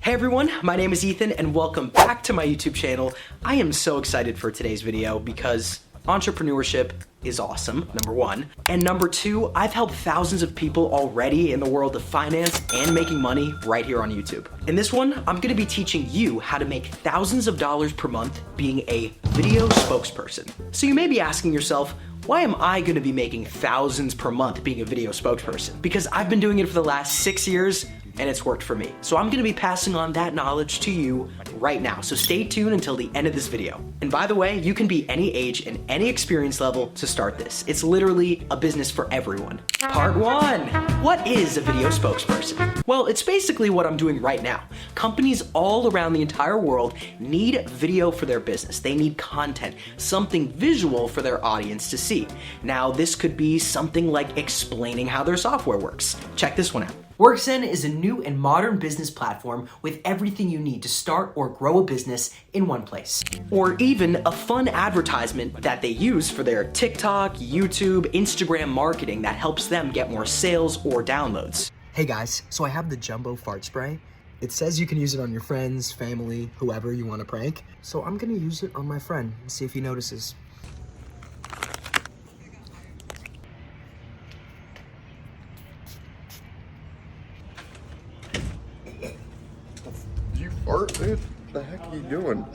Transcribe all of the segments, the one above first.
Hey everyone, my name is Ethan and welcome back to my YouTube channel. I am so excited for today's video because entrepreneurship is awesome, number one. And number two, I've helped thousands of people already in the world of finance and making money right here on YouTube. In this one, I'm gonna be teaching you how to make thousands of dollars per month being a video spokesperson. So you may be asking yourself, why am I gonna be making thousands per month being a video spokesperson? Because I've been doing it for the last 6 years and it's worked for me. So I'm gonna be passing on that knowledge to you right now. So stay tuned until the end of this video. And by the way, you can be any age and any experience level to start this. It's literally a business for everyone. Part one, what is a video spokesperson? Well, it's basically what I'm doing right now. Companies all around the entire world need video for their business. They need content, something visual for their audience to see. Now, this could be something like explaining how their software works. Check this one out. WorkZen is a new and modern business platform with everything you need to start or grow a business in one place. Or even a fun advertisement that they use for their TikTok, YouTube, Instagram marketing that helps them get more sales or downloads. Hey guys, so I have the jumbo fart spray. It says you can use it on your friends, family, whoever you want to prank. So I'm gonna use it on my friend and see if he notices. You fart, dude? What the heck are you doing?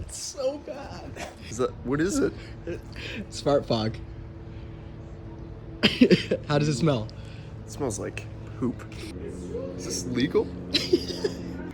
It's so bad. What is it? It's fart fog. How does it smell? It smells like poop. Is this legal?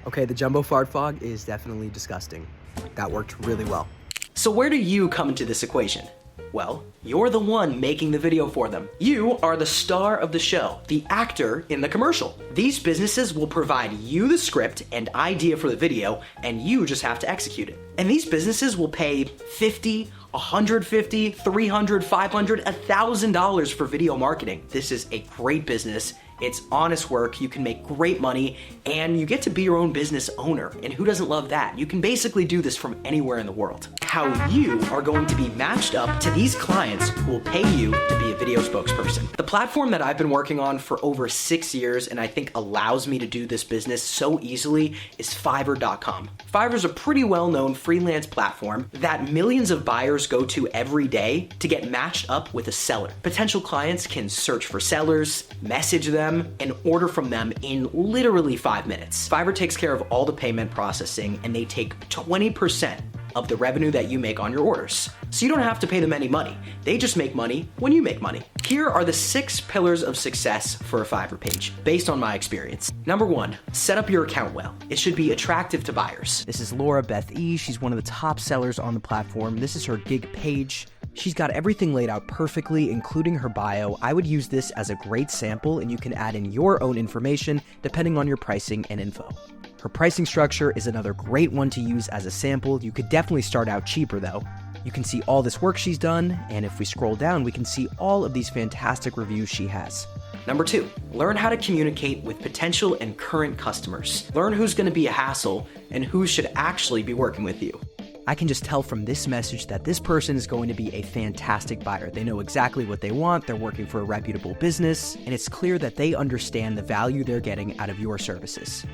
Okay, the jumbo fart fog is definitely disgusting. That worked really well. So where do you come into this equation? Well, you're the one making the video for them. You are the star of the show, the actor in the commercial. These businesses will provide you the script and idea for the video, and you just have to execute it. And these businesses will pay $50, $150, $300, $500, $1,000 for video marketing. This is a great business. It's honest work, you can make great money, and you get to be your own business owner. And who doesn't love that? You can basically do this from anywhere in the world. How you are going to be matched up to these clients who will pay you to be a video spokesperson. The platform that I've been working on for over 6 years and I think allows me to do this business so easily is Fiverr.com. Fiverr is a pretty well-known freelance platform that millions of buyers go to every day to get matched up with a seller. Potential clients can search for sellers, message them, and order from them in literally 5 minutes. Fiverr takes care of all the payment processing and they take 20% of the revenue that you make on your orders. So you don't have to pay them any money. They just make money when you make money. Here are the 6 pillars of success for a Fiverr page, based on my experience. Number 1, set up your account well. It should be attractive to buyers. This is Laura Beth E. She's one of the top sellers on the platform. This is her gig page. She's got everything laid out perfectly, including her bio. I would use this as a great sample, and you can add in your own information depending on your pricing and info. Her pricing structure is another great one to use as a sample. You could definitely start out cheaper though. You can see all this work she's done, and if we scroll down, we can see all of these fantastic reviews she has. Number 2, learn how to communicate with potential and current customers. Learn who's gonna be a hassle and who should actually be working with you. I can just tell from this message that this person is going to be a fantastic buyer. They know exactly what they want, they're working for a reputable business, and it's clear that they understand the value they're getting out of your services.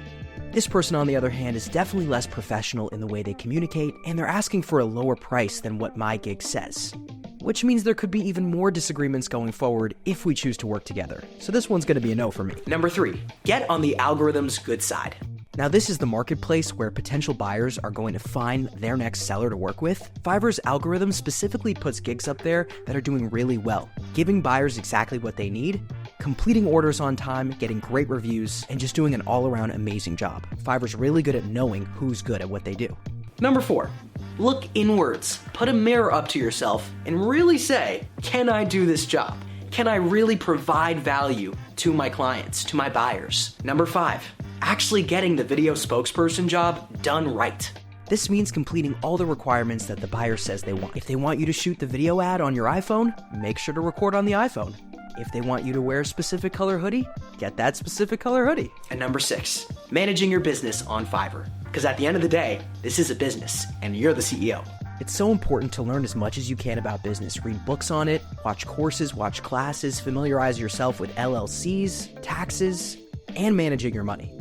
This person, on the other hand, is definitely less professional in the way they communicate, and they're asking for a lower price than what my gig says. Which means there could be even more disagreements going forward if we choose to work together. So this one's gonna be a no for me. Number 3, get on the algorithm's good side. Now this is the marketplace where potential buyers are going to find their next seller to work with. Fiverr's algorithm specifically puts gigs up there that are doing really well, giving buyers exactly what they need, completing orders on time, getting great reviews, and just doing an all-around amazing job. Fiverr's really good at knowing who's good at what they do. Number 4, look inwards. Put a mirror up to yourself and really say, can I do this job? Can I really provide value to my clients, to my buyers? Number 5, actually getting the video spokesperson job done right. This means completing all the requirements that the buyer says they want. If they want you to shoot the video ad on your iPhone, make sure to record on the iPhone. If they want you to wear a specific color hoodie, get that specific color hoodie. And number 6, managing your business on Fiverr. Because at the end of the day, this is a business and you're the CEO. It's so important to learn as much as you can about business. Read books on it, watch courses, watch classes, familiarize yourself with LLCs, taxes. and managing your money.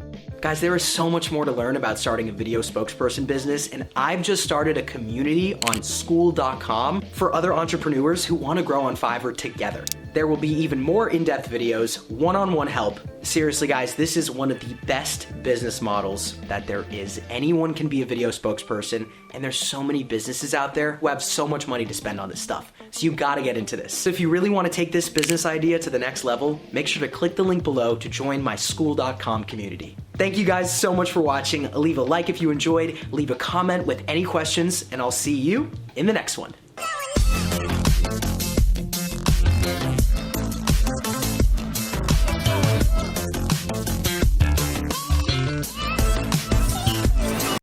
Guys, there is so much more to learn about starting a video spokesperson business, and I've just started a community on school.com for other entrepreneurs who want to grow on Fiverr together. There will be even more in-depth videos, one-on-one help. Seriously, guys, this is one of the best business models that there is. Anyone can be a video spokesperson, and there's so many businesses out there who have so much money to spend on this stuff. So you gotta get into this. So if you really want to take this business idea to the next level, make sure to click the link below to join my school.com community. Thank you guys so much for watching. Leave a like if you enjoyed, leave a comment with any questions, and I'll see you in the next one.